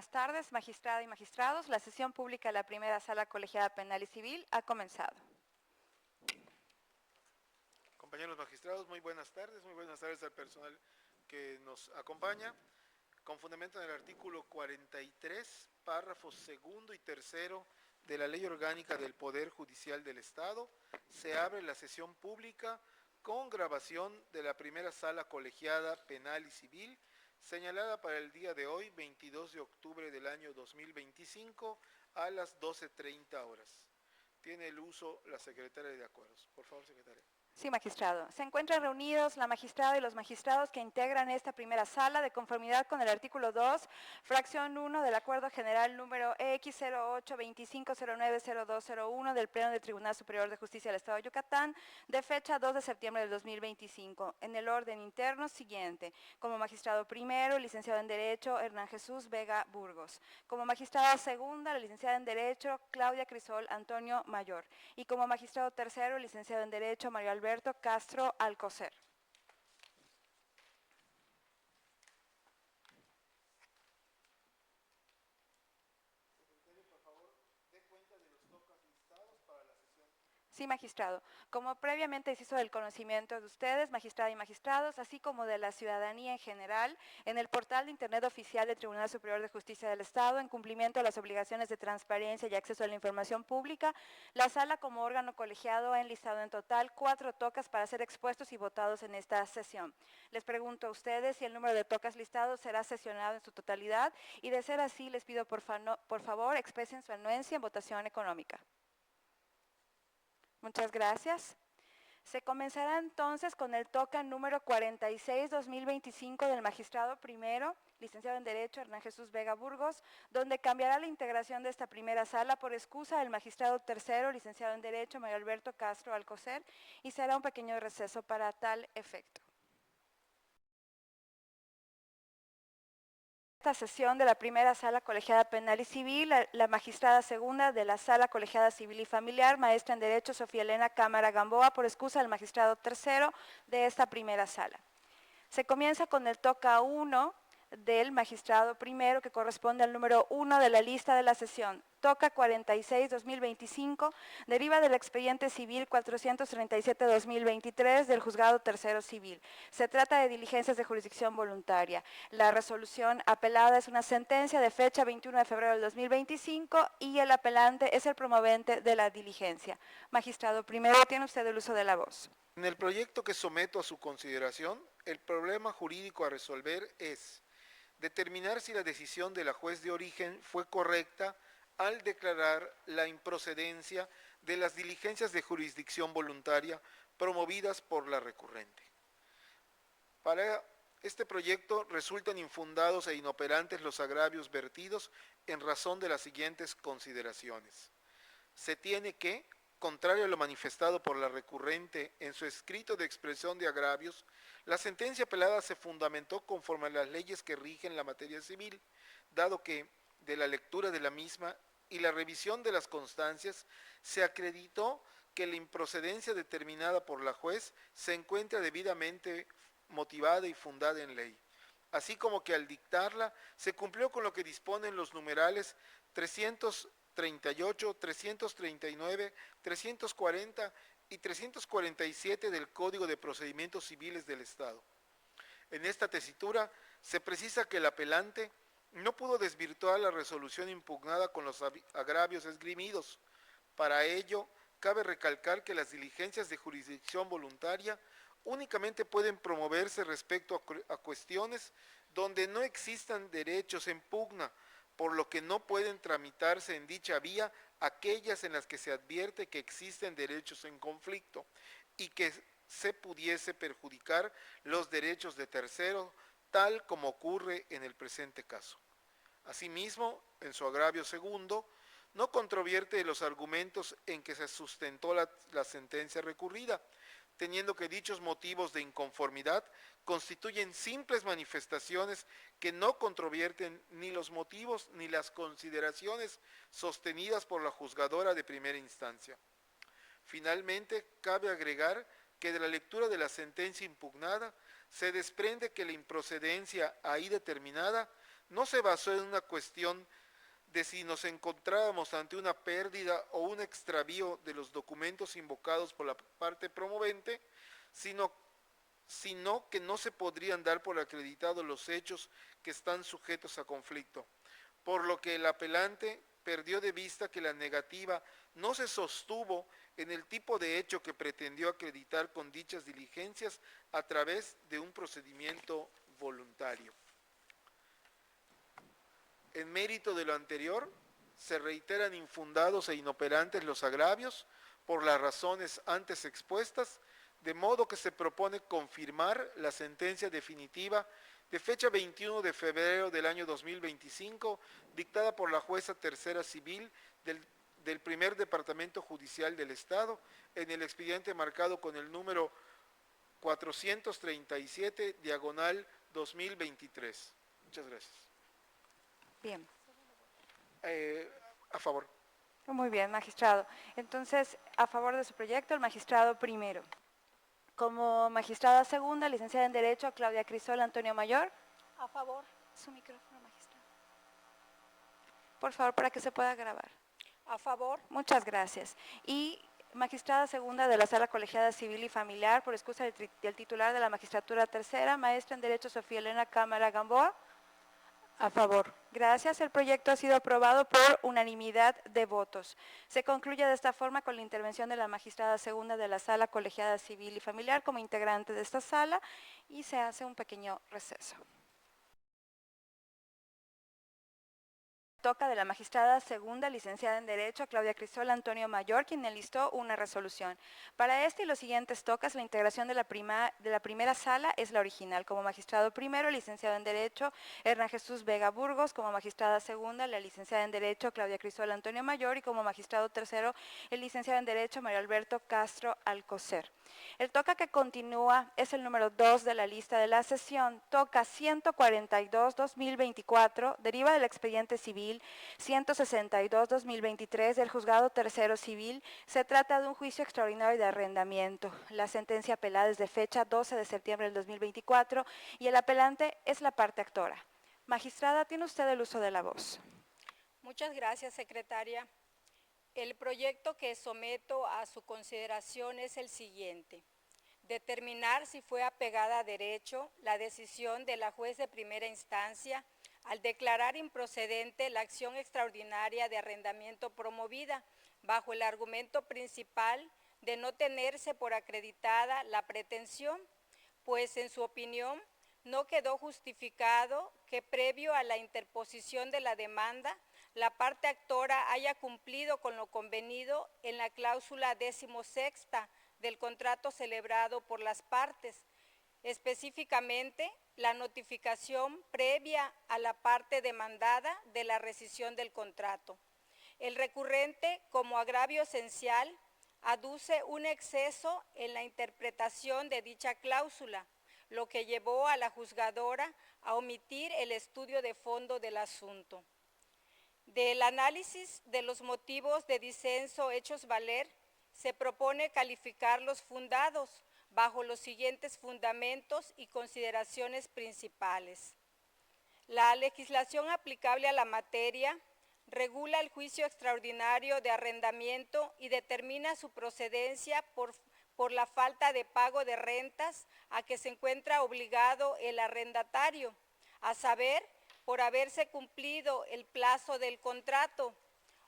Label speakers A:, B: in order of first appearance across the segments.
A: buenas tardes, magistrada y magistrados. La sesión pública de la primera sala colegiada penal y civil ha comenzado.
B: Compañeros magistrados, muy buenas tardes al personal que nos acompaña. Con fundamento en el artículo 43, párrafos segundo y tercero de la Ley Orgánica del Poder Judicial del Estado, se abre la sesión pública con grabación de la primera sala colegiada penal y civil, señalada para el día de hoy, 22 de octubre del año 2025, a las 12:30 horas. Tiene el uso la secretaria de Acuerdos. Por favor, secretaria.
A: Sí, magistrado. Se encuentran reunidos la magistrada y los magistrados que integran esta primera sala de conformidad con el artículo 2, fracción 1 del Acuerdo General número X0825090201 del Pleno del Tribunal Superior de Justicia del Estado de Yucatán, de fecha 2 de septiembre del 2025, en el orden interno siguiente. Como magistrado primero, el licenciado en Derecho, Hernán Jesús Vega Burgos. Como magistrada segunda, la licenciada en Derecho, Claudia Crisol Antonio Mayor. Y como magistrado tercero, el licenciado en Derecho, Mario Alberto Castro Alcocer.
B: Secretario, por favor, dé cuenta de los tocas listados para la sesión.
A: Sí, magistrado. Como previamente se hizo del conocimiento de ustedes, magistrada y magistrados, así como de la ciudadanía en general, en el portal de Internet oficial del Tribunal Superior de Justicia del Estado, en cumplimiento de las obligaciones de transparencia y acceso a la información pública, la sala como órgano colegiado ha enlistado en total 4 tocas para ser expuestos y votados en esta sesión. Les pregunto a ustedes si el número de tocas listados será sesionado en su totalidad y de ser así les pido por favor expresen su anuencia en votación económica. Muchas gracias. Se comenzará entonces con el toca número 46-2025 del magistrado primero, licenciado en Derecho Hernán Jesús Vega Burgos, donde cambiará la integración de esta primera sala por excusa del magistrado tercero, licenciado en Derecho Mario Alberto Castro Alcocer, y será un pequeño receso para tal efecto. Esta sesión de la primera sala colegiada penal y civil, la magistrada segunda de la sala colegiada civil y familiar, maestra en Derecho Sofía Elena Cámara Gamboa, por excusa del magistrado tercero de esta primera sala. Se comienza con el toca 1 del magistrado primero, que corresponde al número 1 de la lista de la sesión. Toca 46-2025, deriva del expediente civil 437-2023 del Juzgado Tercero Civil. Se trata de diligencias de jurisdicción voluntaria. La resolución apelada es una sentencia de fecha 21 de febrero del 2025 y el apelante es el promovente de la diligencia. Magistrado primero, tiene usted el uso de la voz.
B: En el proyecto que someto a su consideración, el problema jurídico a resolver es determinar si la decisión de la juez de origen fue correcta al declarar la improcedencia de las diligencias de jurisdicción voluntaria promovidas por la recurrente. Para este proyecto resultan infundados e inoperantes los agravios vertidos en razón de las siguientes consideraciones. Se tiene que, contrario a lo manifestado por la recurrente en su escrito de expresión de agravios, la sentencia apelada se fundamentó conforme a las leyes que rigen la materia civil, dado que, de la lectura de la misma y la revisión de las constancias, se acreditó que la improcedencia determinada por la juez se encuentra debidamente motivada y fundada en ley, así como que al dictarla se cumplió con lo que disponen los numerales 338, 339, 340 y 347 del Código de Procedimientos Civiles del Estado. En esta tesitura se precisa que el apelante no pudo desvirtuar la resolución impugnada con los agravios esgrimidos. Para ello, cabe recalcar que las diligencias de jurisdicción voluntaria únicamente pueden promoverse respecto a cuestiones donde no existan derechos en pugna, por lo que no pueden tramitarse en dicha vía aquellas en las que se advierte que existen derechos en conflicto y que se pudiese perjudicar los derechos de terceros, tal como ocurre en el presente caso. Asimismo, en su agravio segundo, no controvierte los argumentos en que se sustentó la sentencia recurrida, teniendo que dichos motivos de inconformidad constituyen simples manifestaciones que no controvierten ni los motivos ni las consideraciones sostenidas por la juzgadora de primera instancia. Finalmente, cabe agregar que de la lectura de la sentencia impugnada se desprende que la improcedencia ahí determinada no se basó en una cuestión de si nos encontrábamos ante una pérdida o un extravío de los documentos invocados por la parte promovente, sino, sino que no se podrían dar por acreditados los hechos que están sujetos a conflicto, por lo que el apelante perdió de vista que la negativa no se sostuvo en el tipo de hecho que pretendió acreditar con dichas diligencias a través de un procedimiento voluntario. En mérito de lo anterior, se reiteran infundados e inoperantes los agravios por las razones antes expuestas, de modo que se propone confirmar la sentencia definitiva de fecha 21 de febrero del año 2025, dictada por la jueza tercera civil del primer departamento judicial del Estado, en el expediente marcado con el número 437, diagonal 2023. Muchas gracias.
A: Bien.
B: A favor.
A: Muy bien, magistrado. Entonces, a favor de su proyecto, el magistrado primero. Como magistrada segunda, licenciada en Derecho, Claudia Crisol Antonio Mayor.
C: A favor.
A: Su micrófono, magistrado. Por favor, para que se pueda grabar.
C: A favor.
A: Muchas gracias. Y magistrada segunda de la Sala Colegiada Civil y Familiar, por excusa del titular de la magistratura tercera, maestra en Derecho Sofía Elena Cámara Gamboa.
C: A favor.
A: Gracias. El proyecto ha sido aprobado por unanimidad de votos. Se concluye de esta forma con la intervención de la magistrada segunda de la Sala Colegiada Civil y Familiar como integrante de esta sala y se hace un pequeño receso. Toca de la magistrada segunda, licenciada en Derecho, Claudia Crisol Antonio Mayor, quien enlistó una resolución. Para este y los siguientes tocas, la integración de la primera sala es la original. Como magistrado primero, licenciado en Derecho, Hernán Jesús Vega Burgos. Como magistrada segunda, la licenciada en Derecho, Claudia Crisol Antonio Mayor. Y como magistrado tercero, el licenciado en Derecho, Mario Alberto Castro Alcocer. El toca que continúa es el número 2 de la lista de la sesión. Toca 142-2024, deriva del expediente civil 162-2023 del Juzgado Tercero Civil. Se trata de un juicio extraordinario de arrendamiento. La sentencia apelada es de fecha 12 de septiembre del 2024 y el apelante es la parte actora. Magistrada, tiene usted el uso de la voz.
C: Muchas gracias, secretaria. El proyecto que someto a su consideración es el siguiente. Determinar si fue apegada a derecho la decisión de la juez de primera instancia al declarar improcedente la acción extraordinaria de arrendamiento promovida bajo el argumento principal de no tenerse por acreditada la pretensión, pues en su opinión no quedó justificado que previo a la interposición de la demanda la parte actora haya cumplido con lo convenido en la cláusula 16ª del contrato celebrado por las partes, específicamente la notificación previa a la parte demandada de la rescisión del contrato. El recurrente, como agravio esencial, aduce un exceso en la interpretación de dicha cláusula, lo que llevó a la juzgadora a omitir el estudio de fondo del asunto. Del análisis de los motivos de disenso hechos valer, se propone calificarlos fundados bajo los siguientes fundamentos y consideraciones principales. La legislación aplicable a la materia regula el juicio extraordinario de arrendamiento y determina su procedencia por la falta de pago de rentas a que se encuentra obligado el arrendatario, a saber, por haberse cumplido el plazo del contrato,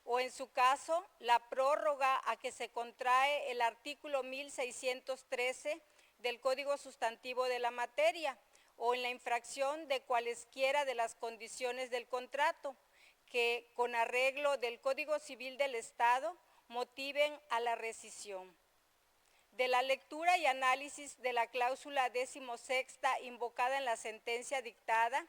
C: o en su caso, la prórroga a que se contrae el artículo 1613 del Código Sustantivo de la materia, o en la infracción de cualesquiera de las condiciones del contrato, que con arreglo del Código Civil del Estado motiven a la rescisión. De la lectura y análisis de la cláusula 16ª invocada en la sentencia dictada,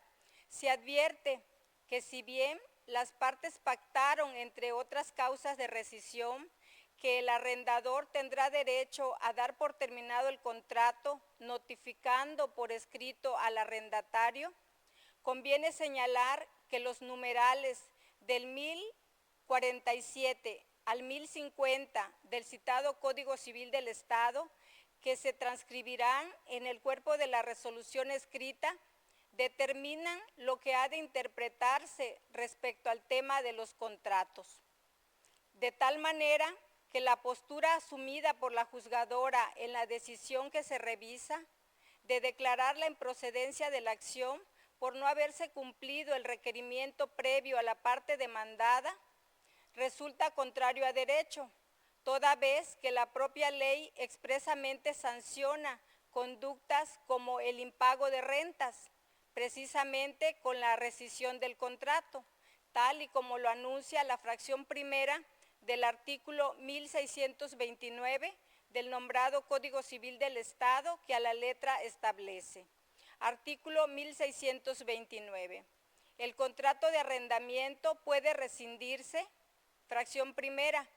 C: se advierte que si bien las partes pactaron, entre otras causas de rescisión, que el arrendador tendrá derecho a dar por terminado el contrato, notificando por escrito al arrendatario, conviene señalar que los numerales del 1047 al 1050 del citado Código Civil del Estado, que se transcribirán en el cuerpo de la resolución escrita, determinan lo que ha de interpretarse respecto al tema de los contratos, de tal manera que la postura asumida por la juzgadora en la decisión que se revisa de declarar la improcedencia de la acción por no haberse cumplido el requerimiento previo a la parte demandada resulta contrario a derecho, toda vez que la propia ley expresamente sanciona conductas como el impago de rentas, precisamente con la rescisión del contrato, tal y como lo anuncia la fracción primera del artículo 1629 del nombrado Código Civil del Estado, que a la letra establece. Artículo 1629. El contrato de arrendamiento puede rescindirse, fracción primera,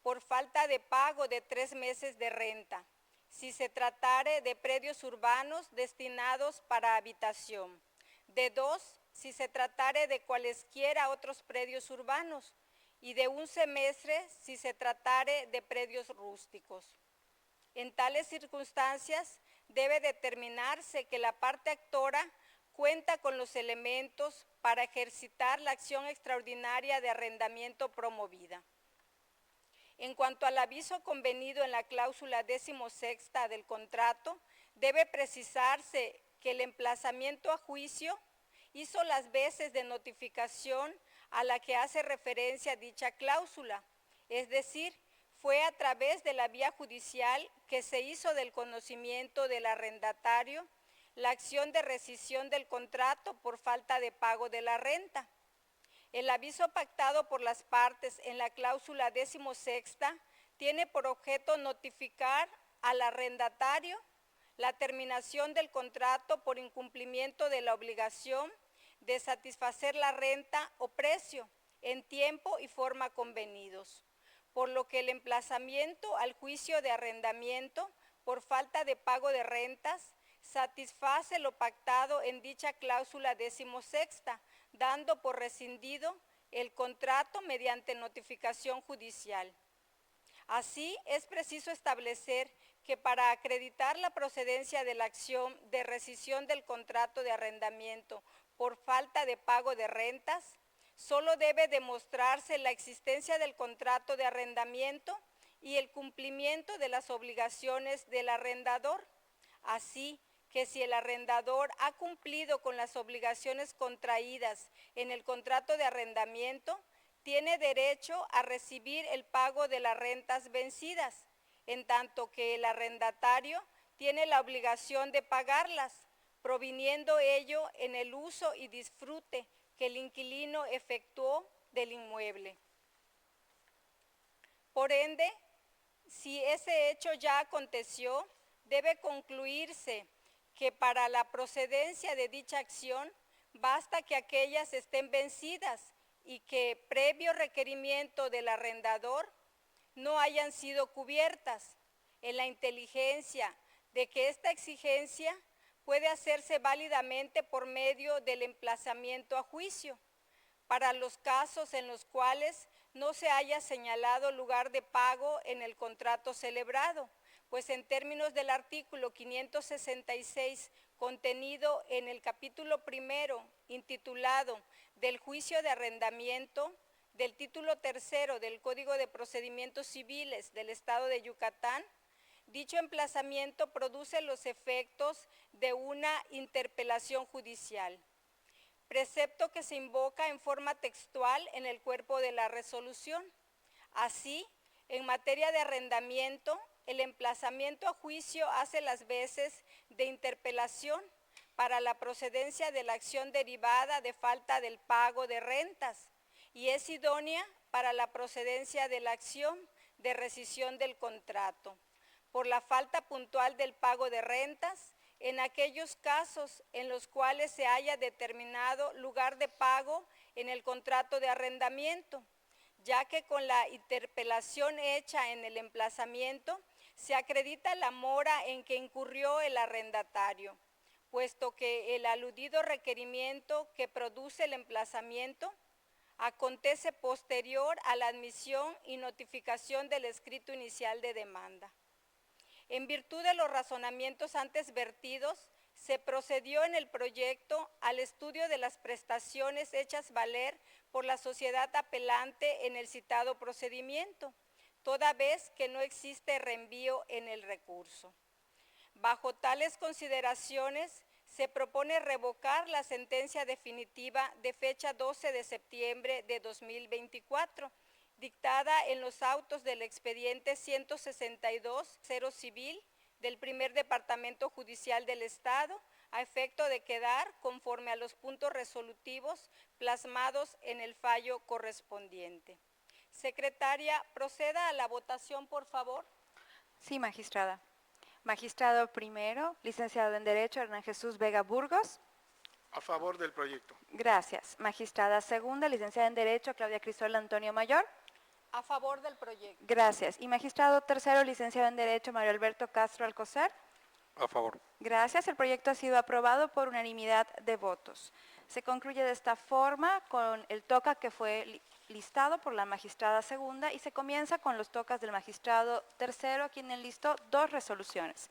C: por falta de pago de 3 meses de renta, si se tratare de predios urbanos destinados para habitación. De 2, si se tratare de cualesquiera otros predios urbanos, y de 1 semestre si se tratare de predios rústicos. En tales circunstancias debe determinarse que la parte actora cuenta con los elementos para ejercitar la acción extraordinaria de arrendamiento promovida. En cuanto al aviso convenido en la cláusula 16ª del contrato, debe precisarse que el emplazamiento a juicio hizo las veces de notificación a la que hace referencia dicha cláusula, es decir, fue a través de la vía judicial que se hizo del conocimiento del arrendatario la acción de rescisión del contrato por falta de pago de la renta. El aviso pactado por las partes en la cláusula 16ª tiene por objeto notificar al arrendatario la terminación del contrato por incumplimiento de la obligación de satisfacer la renta o precio en tiempo y forma convenidos, por lo que el emplazamiento al juicio de arrendamiento por falta de pago de rentas satisface lo pactado en dicha cláusula 16ª, dando por rescindido el contrato mediante notificación judicial. Así, es preciso establecer que para acreditar la procedencia de la acción de rescisión del contrato de arrendamiento por falta de pago de rentas, solo debe demostrarse la existencia del contrato de arrendamiento y el cumplimiento de las obligaciones del arrendador. Así que si el arrendador ha cumplido con las obligaciones contraídas en el contrato de arrendamiento, tiene derecho a recibir el pago de las rentas vencidas, en tanto que el arrendatario tiene la obligación de pagarlas, proviniendo ello en el uso y disfrute que el inquilino efectuó del inmueble. Por ende, si ese hecho ya aconteció, debe concluirse que para la procedencia de dicha acción basta que aquellas estén vencidas y que, previo requerimiento del arrendador, no hayan sido cubiertas, en la inteligencia de que esta exigencia puede hacerse válidamente por medio del emplazamiento a juicio, para los casos en los cuales no se haya señalado lugar de pago en el contrato celebrado, pues en términos del artículo 566 contenido en el capítulo primero, intitulado del juicio de arrendamiento, del título tercero del Código de Procedimientos Civiles del Estado de Yucatán, dicho emplazamiento produce los efectos de una interpelación judicial, precepto que se invoca en forma textual en el cuerpo de la resolución. Así, en materia de arrendamiento, el emplazamiento a juicio hace las veces de interpelación para la procedencia de la acción derivada de falta del pago de rentas y es idónea para la procedencia de la acción de rescisión del contrato por la falta puntual del pago de rentas en aquellos casos en los cuales se haya determinado lugar de pago en el contrato de arrendamiento, ya que con la interpelación hecha en el emplazamiento se acredita la mora en que incurrió el arrendatario, puesto que el aludido requerimiento que produce el emplazamiento acontece posterior a la admisión y notificación del escrito inicial de demanda. En virtud de los razonamientos antes vertidos, Se procedió en el proyecto al estudio de las prestaciones hechas valer por la sociedad apelante en el citado procedimiento, toda vez que no existe reenvío en el recurso. Bajo tales consideraciones, se propone revocar la sentencia definitiva de fecha 12 de septiembre de 2024, dictada en los autos del expediente 162-0 civil del primer Departamento Judicial del Estado, a efecto de quedar conforme a los puntos resolutivos plasmados en el fallo correspondiente. Secretaria, proceda a la votación, por favor.
A: Sí, magistrada. Magistrado primero, licenciado en Derecho Hernán Jesús Vega Burgos.
B: A favor del proyecto.
A: Gracias. Magistrada segunda, licenciada en Derecho Claudia Crisol Antonio Mayor.
C: A favor del proyecto.
A: Gracias. Y magistrado tercero, licenciado en Derecho Mario Alberto Castro Alcocer.
D: A favor.
A: Gracias. El proyecto ha sido aprobado por unanimidad de votos. Se concluye de esta forma con el TOCA que fue listado por la magistrada segunda y se comienza con los TOCAs del magistrado tercero, quien enlistó 2 resoluciones.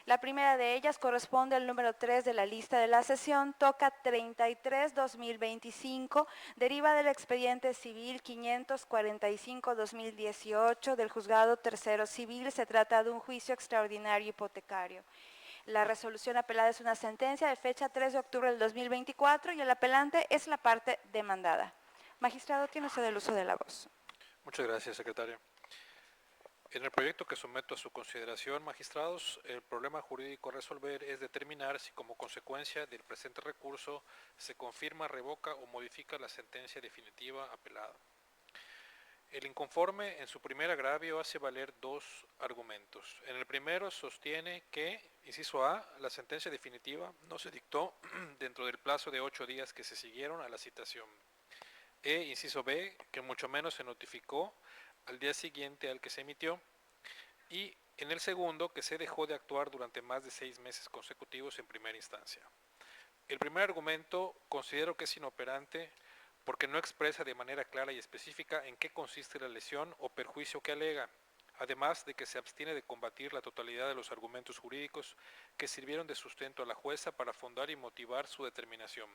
A: La primera de ellas corresponde al número 3 de la lista de la sesión, TOCA 33-2025, deriva del expediente civil 545-2018 del Juzgado Tercero Civil. Se trata de un juicio extraordinario hipotecario. La resolución apelada es una sentencia de fecha 3 de octubre del 2024 y el apelante es la parte demandada. Magistrado, tiene usted el uso de la voz.
D: Muchas gracias, secretaria. En el proyecto que someto a su consideración, magistrados, el problema jurídico a resolver es determinar si como consecuencia del presente recurso se confirma, revoca o modifica la sentencia definitiva apelada. El inconforme en su primer agravio hace valer 2 argumentos. En el primero sostiene que, inciso A, la sentencia definitiva no se dictó dentro del plazo de 8 días que se siguieron a la citación. Inciso B, que mucho menos se notificó al día siguiente al que se emitió. Y en el segundo, que se dejó de actuar durante más de 6 meses consecutivos en primera instancia. El primer argumento considero que es inoperante porque no expresa de manera clara y específica en qué consiste la lesión o perjuicio que alega, además de que se abstiene de combatir la totalidad de los argumentos jurídicos que sirvieron de sustento a la jueza para fundar y motivar su determinación.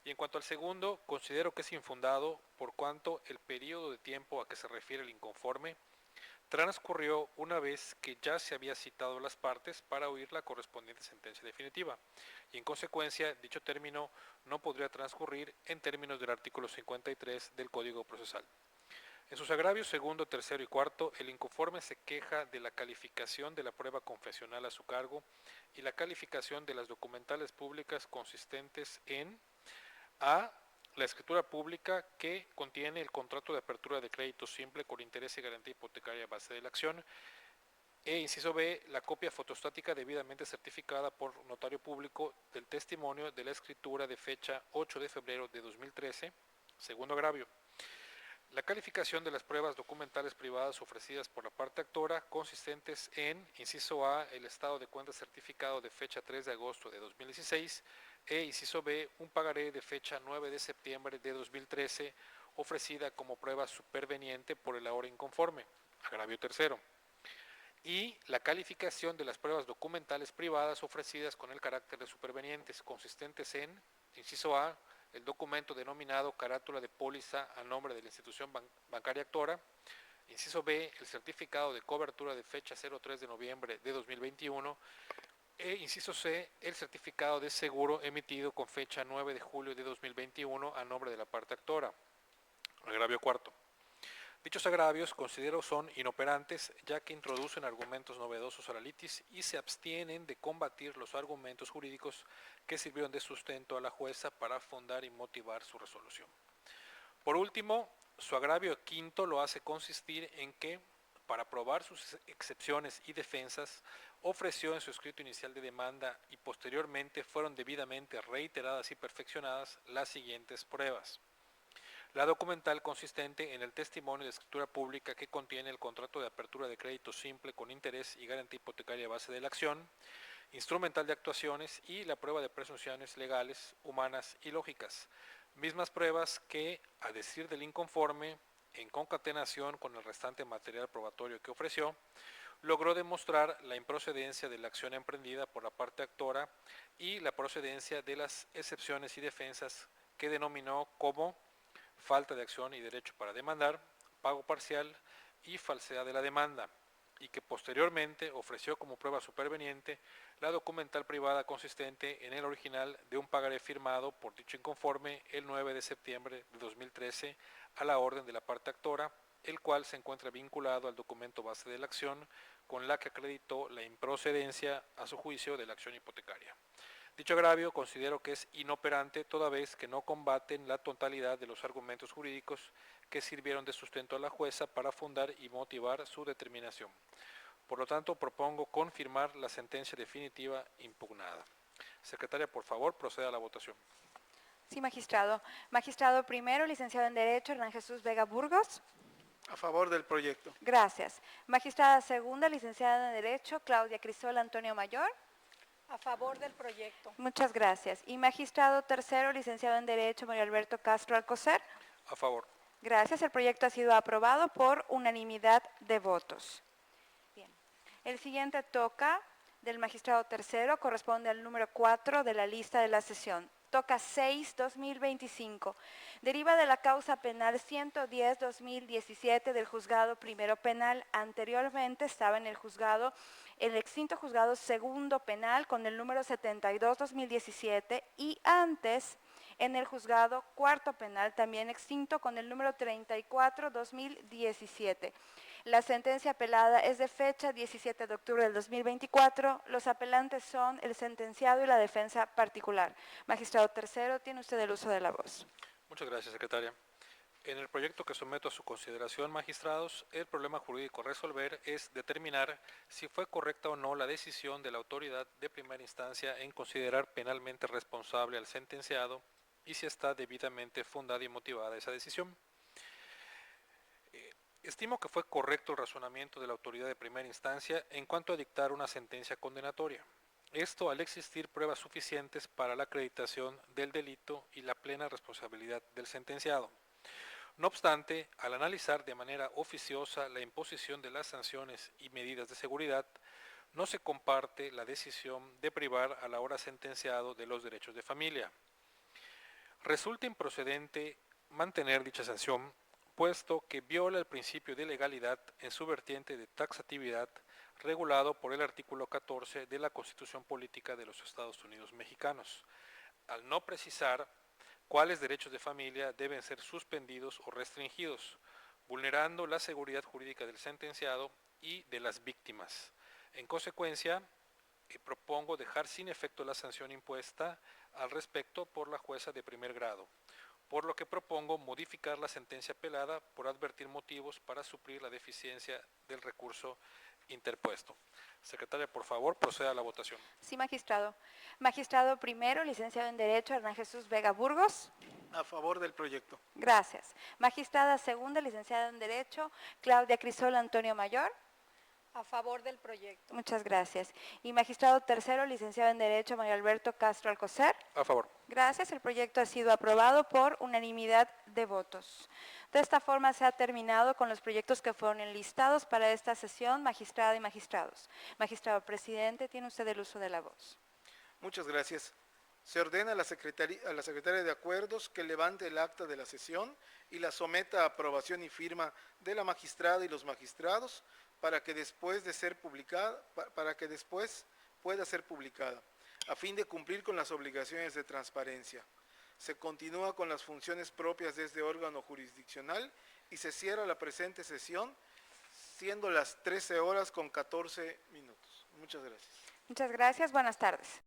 D: Y en cuanto al segundo, considero que es infundado por cuanto el periodo de tiempo a que se refiere el inconforme transcurrió una vez que ya se había citado a las partes para oír la correspondiente sentencia definitiva, y en consecuencia dicho término no podría transcurrir en términos del artículo 53 del Código Procesal. En sus agravios segundo, tercero y cuarto, el inconforme se queja de la calificación de la prueba confesional a su cargo y la calificación de las documentales públicas consistentes en A. La escritura pública que contiene el contrato de apertura de crédito simple con interés y garantía hipotecaria a base de la acción. Inciso B, la copia fotostática debidamente certificada por notario público del testimonio de la escritura de fecha 8 de febrero de 2013. Segundo agravio. La calificación de las pruebas documentales privadas ofrecidas por la parte actora consistentes en, inciso A, el estado de cuenta certificado de fecha 3 de agosto de 2016, inciso B, un pagaré de fecha 9 de septiembre de 2013 ofrecida como prueba superveniente por el ahora inconforme, agravio tercero. Y la calificación de las pruebas documentales privadas ofrecidas con el carácter de supervenientes consistentes en, inciso A, el documento denominado carátula de póliza a nombre de la institución bancaria actora. Inciso B, el certificado de cobertura de fecha 03 de noviembre de 2021. Inciso C, el certificado de seguro emitido con fecha 9 de julio de 2021 a nombre de la parte actora. Agravio cuarto. Dichos agravios considero son inoperantes ya que introducen argumentos novedosos a la litis y se abstienen de combatir los argumentos jurídicos que sirvieron de sustento a la jueza para fundar y motivar su resolución. Por último, su agravio quinto lo hace consistir en que, para probar sus excepciones y defensas, ofreció en su escrito inicial de demanda y posteriormente fueron debidamente reiteradas y perfeccionadas las siguientes pruebas. La documental consistente en el testimonio de escritura pública que contiene el contrato de apertura de crédito simple con interés y garantía hipotecaria a base de la acción, instrumental de actuaciones y la prueba de presunciones legales, humanas y lógicas. Mismas pruebas que, a decir del inconforme, en concatenación con el restante material probatorio que ofreció, logró demostrar la improcedencia de la acción emprendida por la parte actora y la procedencia de las excepciones y defensas que denominó como falta de acción y derecho para demandar, pago parcial y falsedad de la demanda, y que posteriormente ofreció como prueba superveniente la documental privada consistente en el original de un pagaré firmado por dicho inconforme el 9 de septiembre de 2013 a la orden de la parte actora, el cual se encuentra vinculado al documento base de la acción con la que acreditó la improcedencia a su juicio de la acción hipotecaria. Dicho agravio considero que es inoperante toda vez que no combaten la totalidad de los argumentos jurídicos que sirvieron de sustento a la jueza para fundar y motivar su determinación. Por lo tanto, propongo confirmar la sentencia definitiva impugnada. Secretaria, por favor, proceda a la votación.
A: Sí, magistrado. Magistrado primero, licenciado en Derecho, Hernán Jesús Vega Burgos.
B: A favor del proyecto.
A: Gracias. Magistrada segunda, licenciada en Derecho, Claudia Crisol Antonio Mayor.
C: A favor del proyecto.
A: Muchas gracias. Y magistrado tercero, licenciado en Derecho, Mario Alberto Castro Alcocer.
D: A favor.
A: Gracias. El proyecto ha sido aprobado por unanimidad de votos. Bien. El siguiente toca del magistrado tercero, corresponde al número 4 de la lista de la sesión. Toca 6-2025. Deriva de la causa penal 110-2017 del juzgado primero penal. Anteriormente estaba en el extinto juzgado segundo penal con el número 72-2017 y antes en el juzgado cuarto penal también extinto con el número 34-2017. La sentencia apelada es de fecha 17 de octubre del 2024. Los apelantes son el sentenciado y la defensa particular. Magistrado tercero, tiene usted el uso de la voz.
D: Muchas gracias, secretaria. En el proyecto que someto a su consideración, magistrados, el problema jurídico a resolver es determinar si fue correcta o no la decisión de la autoridad de primera instancia en considerar penalmente responsable al sentenciado y si está debidamente fundada y motivada esa decisión. Estimo que fue correcto el razonamiento de la autoridad de primera instancia en cuanto a dictar una sentencia condenatoria. Esto al existir pruebas suficientes para la acreditación del delito y la plena responsabilidad del sentenciado. No obstante, al analizar de manera oficiosa la imposición de las sanciones y medidas de seguridad, no se comparte la decisión de privar al ahora sentenciado de los derechos de familia. Resulta improcedente mantener dicha sanción, puesto que viola el principio de legalidad en su vertiente de taxatividad regulado por el artículo 14 de la Constitución Política de los Estados Unidos Mexicanos, al no precisar cuáles derechos de familia deben ser suspendidos o restringidos, vulnerando la seguridad jurídica del sentenciado y de las víctimas. En consecuencia, propongo dejar sin efecto la sanción impuesta al respecto por la jueza de primer grado, por lo que propongo modificar la sentencia apelada por advertir motivos para suplir la deficiencia del recurso interpuesto. Secretaria, por favor, proceda a la votación.
A: Sí, magistrado. Magistrado primero, licenciado en Derecho, Hernán Jesús Vega Burgos.
B: A favor del proyecto.
A: Gracias. Magistrada segunda, licenciada en Derecho, Claudia Crisol Antonio Mayor.
C: A favor del proyecto.
A: Muchas gracias. Y magistrado tercero, licenciado en Derecho, Mario Alberto Castro Alcocer.
D: A favor.
A: Gracias. El proyecto ha sido aprobado por unanimidad de votos. De esta forma se ha terminado con los proyectos que fueron enlistados para esta sesión, magistrada y magistrados. Magistrado presidente, tiene usted el uso de la voz.
B: Muchas gracias. Se ordena a la secretaria de Acuerdos que levante el acta de la sesión y la someta a aprobación y firma de la magistrada y los magistrados para que después pueda ser publicada, a fin de cumplir con las obligaciones de transparencia. Se continúa con las funciones propias de este órgano jurisdiccional y se cierra la presente sesión, siendo las 13 horas con 14 minutos. Muchas gracias.
A: Muchas gracias. Buenas tardes.